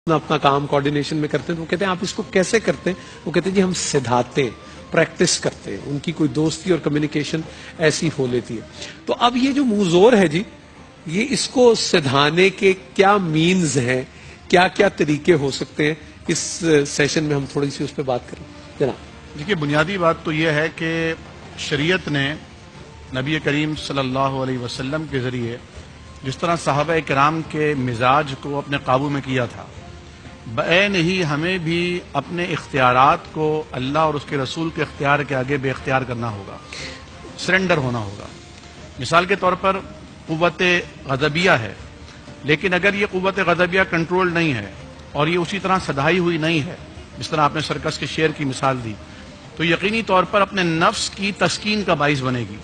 اپنا کام کوارڈینیشن میں کرتے ہیں تو وہ کہتے ہیں آپ اس کو کیسے کرتے ہیں؟ وہ کہتے ہیں جی ہم سدھاتے ہیں، پریکٹس کرتے ہیں، ان کی کوئی دوستی اور کمیونیکیشن ایسی ہو لیتی ہے۔ تو اب یہ جو منہ زور ہے جی، یہ اس کو سدھانے کے کیا مینز ہیں، کیا کیا طریقے ہو سکتے ہیں؟ اس سیشن میں ہم تھوڑی سی اس پہ بات کریں جناب۔ دیکھیے، بنیادی بات تو یہ ہے کہ شریعت نے نبی کریم صلی اللہ علیہ وسلم کے ذریعے جس طرح صحابہ کرام کے مزاج کو اپنے قابو میں کیا تھا، بعین ہی ہمیں بھی اپنے اختیارات کو اللہ اور اس کے رسول کے اختیار کے آگے بے اختیار کرنا ہوگا، سرنڈر ہونا ہوگا۔ مثال کے طور پر قوت غضبیہ ہے، لیکن اگر یہ قوت غضبیہ کنٹرول نہیں ہے اور یہ اسی طرح سدھائی ہوئی نہیں ہے، جس طرح آپ نے سرکس کے شیر کی مثال دی، تو یقینی طور پر اپنے نفس کی تسکین کا باعث بنے گی۔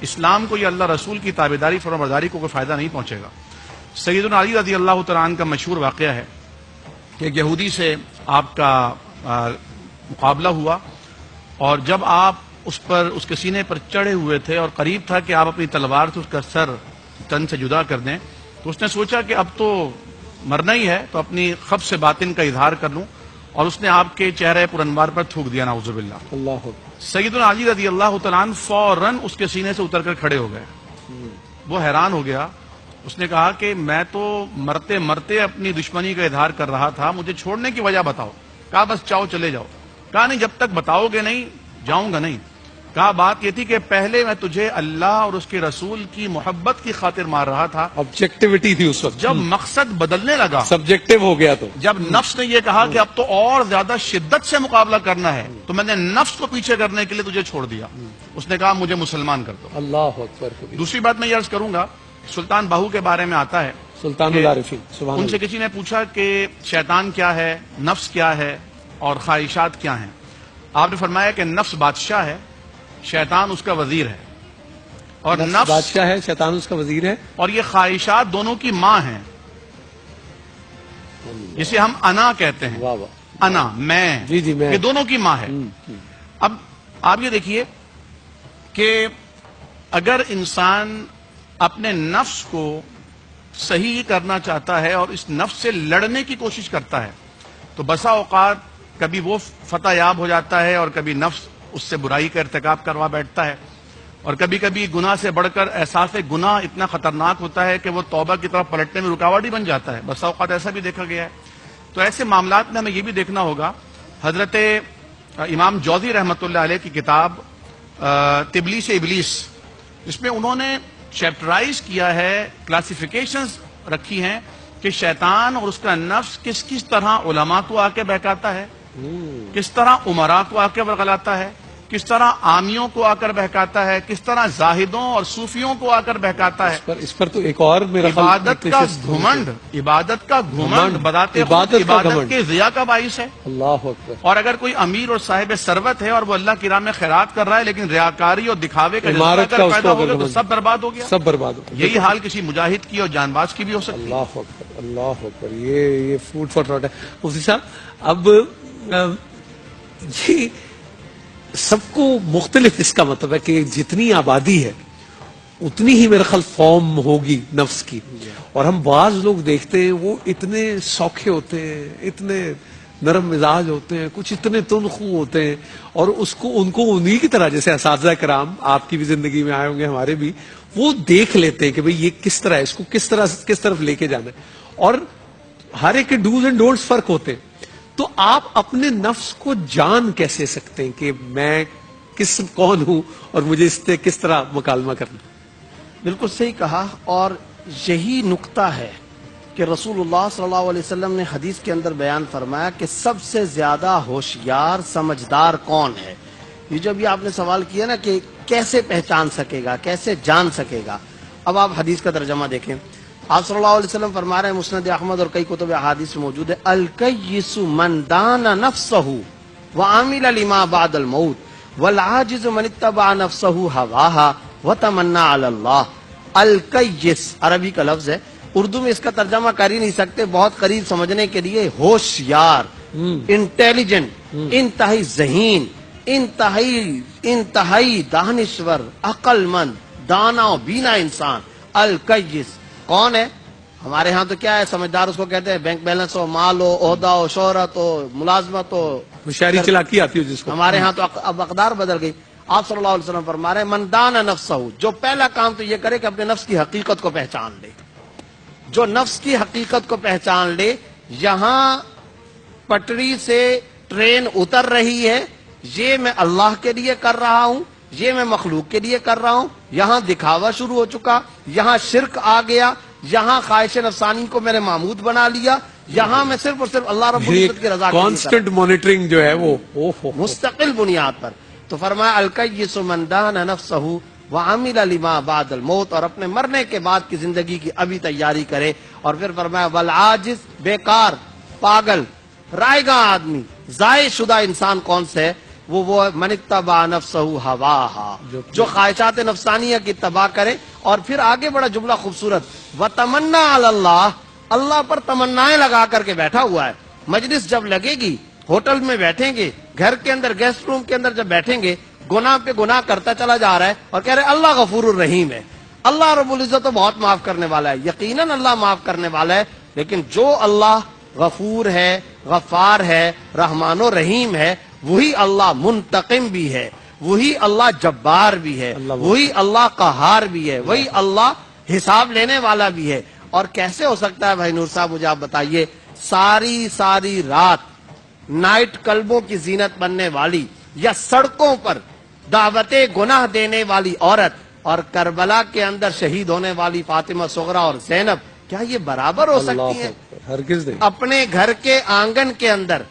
اسلام کو یا اللہ رسول کی تابعداری فرمانبرداری کو کوئی فائدہ نہیں پہنچے گا۔ سیدنا علی رضی اللہ تعالیٰ عنہ کا مشہور واقعہ ہے کہ ایک یہودی سے آپ کا مقابلہ ہوا، اور جب آپ اس کے سینے پر چڑھے ہوئے تھے اور قریب تھا کہ آپ اپنی تلوار سے اس کا سر تن سے جدا کر دیں، تو اس نے سوچا کہ اب تو مرنا ہی ہے، تو اپنی خبث باطن کا اظہار کر لوں، اور اس نے آپ کے چہرے پر انوار پر تھوک دیا، نعوذ باللہ۔ اللہ سیدنا علی رضی اللہ تعالیٰ عنہ فوراً اس کے سینے سے اتر کر کھڑے ہو گئے۔ وہ حیران ہو گیا، اس نے کہا کہ میں تو مرتے مرتے اپنی دشمنی کا اظہار کر رہا تھا، مجھے چھوڑنے کی وجہ بتاؤ۔ کہا بس چاہو چلے جاؤ۔ کہا نہیں، جب تک بتاؤ گے نہیں جاؤں گا نہیں۔ کہا بات یہ تھی کہ پہلے میں تجھے اللہ اور اس کے رسول کی محبت کی خاطر مار رہا تھا، آبجیکٹیوٹی تھی اس وقت، جب مقصد بدلنے لگا، سبجیکٹو ہو گیا تو جب نفس نے یہ کہا کہ اب تو اور زیادہ شدت سے مقابلہ کرنا ہے، تو میں نے نفس کو پیچھے کرنے کے لیے تجھے چھوڑ دیا۔ اس نے کہا مجھے مسلمان کر دو۔ اللہ اکبر۔ دوسری بات میں یہ عرض کروں گا، سلطان باہو کے بارے میں آتا ہے، سلطان العارفین، سبحان ان سے اللہ۔ کسی نے پوچھا کہ شیطان کیا ہے، نفس کیا ہے، اور خواہشات کیا ہیں؟ آپ نے فرمایا کہ نفس بادشاہ ہے، شیطان اس کا وزیر ہے، اور نفس بادشاہ ہے، شیطان اس کا وزیر ہے، اور یہ خواہشات دونوں کی ماں ہیں، جسے ہم انا کہتے ہیں۔ واہ واہ، انا، میں، جی جی میں، یہ دونوں کی ماں ہے۔ اب آپ یہ دیکھیے کہ اگر انسان اپنے نفس کو صحیح کرنا چاہتا ہے اور اس نفس سے لڑنے کی کوشش کرتا ہے، تو بسا اوقات کبھی وہ فتح یاب ہو جاتا ہے اور کبھی نفس اس سے برائی کا ارتکاب کروا بیٹھتا ہے، اور کبھی کبھی گناہ سے بڑھ کر احساس گناہ اتنا خطرناک ہوتا ہے کہ وہ توبہ کی طرف پلٹنے میں رکاوٹ ہی بن جاتا ہے۔ بسا اوقات ایسا بھی دیکھا گیا ہے۔ تو ایسے معاملات میں ہمیں یہ بھی دیکھنا ہوگا، حضرت امام جوزی رحمۃ اللہ علیہ کی کتاب تبلیس ابلیس، جس میں انہوں نے چیپٹرائز کیا ہے، کلاسیفیکیشنز رکھی ہیں کہ شیطان اور اس کا نفس کس کس طرح علماء کو آ کے بہکاتا ہے، کس طرح عمراء کو آ کے ورغلاتا ہے، کس طرح عامیوں کو آ کر بہکاتا ہے، کس طرح زاہدوں اور صوفیوں کو آ کر بہکاتا ہے۔ اس پر تو ایک اور میرا عبادت کا گھمنڈ، عبادت کا گھمنڈ بذات خود عبادت کے ضیاء کا باعث ہے۔ اللہ اکبر۔ اور اگر کوئی امیر اور صاحب ثروت ہے اور وہ اللہ کی راہ میں خیرات کر رہا ہے، لیکن ریاکاری اور دکھاوے کا جذبہ اگر پیدا ہو گیا تو سب برباد ہو گیا، سب برباد ہو گیا۔ یہی حال کسی مجاہد کی اور جانباز کی بھی ہو سکتی ہے۔ اللہ اکبر، اللہ اکبر، یہ فوڈ فار تھاٹ ہے۔ مفتی صاحب، اب جی سب کو مختلف اس کا مطلب ہے کہ جتنی آبادی ہے اتنی ہی میرا خیال فارم ہوگی نفس کی، اور ہم بعض لوگ دیکھتے ہیں وہ اتنے سوکھے ہوتے ہیں، اتنے نرم مزاج ہوتے ہیں، کچھ اتنے تنخو ہوتے ہیں، اور ان کو انہی کی طرح جیسے اساتذہ کرام آپ کی بھی زندگی میں آئے ہوں گے، ہمارے بھی، وہ دیکھ لیتے ہیں کہ بھئی یہ کس طرح ہے، اس کو کس طرف لے کے جانا ہے، اور ہر ایک کے ڈوز اینڈ ڈونٹس فرق ہوتے ہیں۔ تو آپ اپنے نفس کو جان کیسے سکتے ہیں کہ میں کون ہوں اور مجھے اس سے کس طرح مکالمہ کرنا؟ بالکل صحیح کہا، اور یہی نقطہ ہے کہ رسول اللہ صلی اللہ علیہ وسلم نے حدیث کے اندر بیان فرمایا کہ سب سے زیادہ ہوشیار سمجھدار کون ہے۔ یہ جو بھی آپ نے سوال کیا نا کہ کیسے پہچان سکے گا، کیسے جان سکے گا، اب آپ حدیث کا ترجمہ دیکھیں۔ آپ صلی اللہ علیہ وسلم فرما رہے ہیں، مسند احمد اور کئی کتب احادیث میں موجود ہے، الکیس من دان نفسہ وعمل لما بعد الموت والعاجز من اتبع نفسہ ہواہا وتمنى علی اللہ۔ الکیس عربی کا لفظ ہے، اردو میں اس کا ترجمہ کر ہی نہیں سکتے، بہت قریب سمجھنے کے لیے ہوشیار، انٹیلیجنٹ، انتہائی ذہین، انتہائی دانشور، عقل مند، دانا و بینا انسان۔ الکیس کون ہے؟ ہمارے ہاں تو کیا ہے، سمجھدار اس کو کہتے ہیں بینک بیلنس ہو، مال ہو، عہدہ ہو، شہرت ہو، ملازمت ہو. ہوشیاری چلاکی آتی ہو جس کو. ہمارے ہاں تو اب اقدار بدل گئی. آپ صلی اللہ علیہ وسلم فرما رہے ہیں من دان نفسہ، جو پہلا کام تو یہ کرے کہ اپنے نفس کی حقیقت کو پہچان لے. جو نفس کی حقیقت کو پہچان لے، یہاں پٹری سے ٹرین اتر رہی ہے، یہ میں اللہ کے لیے کر رہا ہوں، یہ میں مخلوق کے لیے کر رہا ہوں. یہاں دکھاوا شروع ہو چکا، یہاں شرک آ گیا، یہاں خواہش نفسانی کو میں نے معمود بنا لیا، یہاں میں صرف اور صرف اللہ رب العزت کی رضا کے لیے کر رہا ہوں. کانسٹنٹ مانیٹرنگ جو ہے وہ مستقل بنیاد پر. تو فرمایا الکیس من دان نفسہ وعمل لما بعد الموت، اور اپنے مرنے کے بعد کی زندگی کی ابھی تیاری کرے. اور پھر فرمایا والعاجز، بیکار، پاگل، رائے گاں آدمی، ضائع شدہ انسان کون سے ہے؟ وہ من اتبع نفسہ ہواہا، جو خواہشات نفسانیہ کی اتباع کرے. اور پھر آگے بڑا جملہ خوبصورت، وتمنا علی اللہ، اللہ پر تمنائیں لگا کر کے بیٹھا ہوا ہے. مجلس جب لگے گی، ہوٹل میں بیٹھیں گے، گھر کے اندر گیسٹ روم کے اندر جب بیٹھیں گے، گناہ پہ گناہ کرتا چلا جا رہا ہے اور کہہ رہے اللہ غفور الرحیم ہے، اللہ رب العزت تو بہت معاف کرنے والا ہے. یقیناً اللہ معاف کرنے والا ہے، لیکن جو اللہ غفور ہے، غفار ہے، رحمان و رحیم ہے، وہی اللہ منتقم بھی ہے، وہی اللہ جبار بھی ہے، وہی اللہ قہار بھی ہے، وہی اللہ حساب لینے والا بھی ہے. اور کیسے ہو سکتا ہے بھائی نور صاحب، مجھے آپ بتائیے، ساری رات نائٹ کلبوں کی زینت بننے والی یا سڑکوں پر دعوت گناہ دینے والی عورت اور کربلا کے اندر شہید ہونے والی فاطمہ صغرا اور زینب، کیا یہ برابر ہو سکتی ہیں؟ ہرگز نہیں. اپنے گھر کے آنگن کے اندر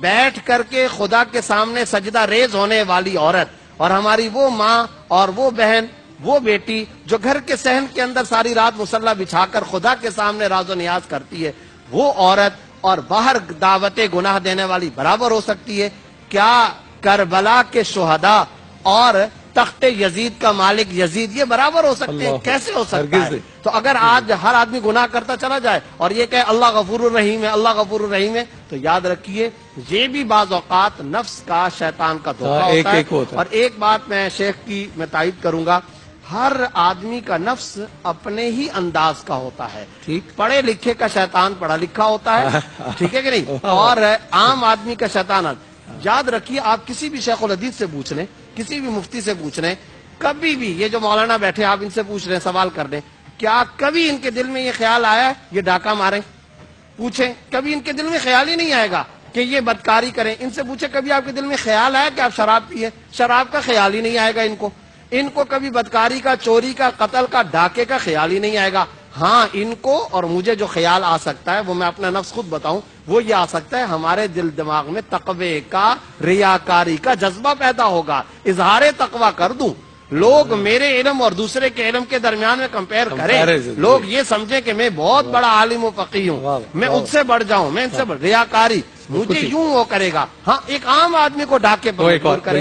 بیٹھ کر کے خدا کے سامنے سجدہ ریز ہونے والی عورت، اور ہماری وہ ماں اور وہ بہن، وہ بیٹی جو گھر کے صحن کے اندر ساری رات مصلی بچھا کر خدا کے سامنے راز و نیاز کرتی ہے، وہ عورت اور باہر دعوت گناہ دینے والی برابر ہو سکتی ہے؟ کیا کربلا کے شہداء اور تخت یزید کا مالک یزید یہ برابر ہو سکتے ہیں؟ کیسے ہو سکتا ہے؟ تو اگر آج ہر آدمی گناہ کرتا چلا جائے اور یہ کہ اللہ غفور الرحیم ہے، اللہ غفور الرحیم ہے، تو یاد رکھیے یہ بھی بعض اوقات نفس کا، شیطان کا دھوکہ ہوتا ہے. اور ایک بات میں شیخ کی میں تائید کروں گا، ہر آدمی کا نفس اپنے ہی انداز کا ہوتا ہے. پڑھے لکھے کا شیطان پڑھا لکھا ہوتا ہے، ٹھیک ہے کہ نہیں؟ اور عام آدمی کا شیطان. یاد رکھیے، آپ کسی بھی شیخ الحدیث سے پوچھ لیں، کسی بھی مفتی سے پوچھ لیں، کبھی بھی یہ جو مولانا بیٹھے آپ ان سے پوچھ رہے ہیں، سوال کر دیں، کیا کبھی ان کے دل میں یہ خیال آیا یہ ڈاکہ ماریں؟ پوچھیں، کبھی ان کے دل میں خیال ہی نہیں آئے گا کہ یہ بدکاری کریں. ان سے پوچھیں کبھی آپ کے دل میں خیال آیا کہ آپ شراب پیے؟ شراب کا خیال ہی نہیں آئے گا ان کو کبھی بدکاری کا، چوری کا، قتل کا، ڈاکے کا خیال ہی نہیں آئے گا. ہاں ان کو اور مجھے جو خیال آ سکتا ہے وہ میں اپنا نفس خود بتاؤں، وہ یہ آ سکتا ہے ہمارے دل دماغ میں تقوی کا، ریاکاری کا جذبہ پیدا ہوگا. اظہار تقوی کر دوں، لوگ میرے علم اور دوسرے کے علم کے درمیان میں کمپیئر کریں، لوگ یہ سمجھیں کہ میں بہت بڑا عالم و فقیہ ہوں، میں ان سے بڑھ جاؤں، میں ان سے بڑھ، ریاکاری مجھے یوں وہ کرے گا. ہاں ایک عام آدمی کو ڈاکے پر کرے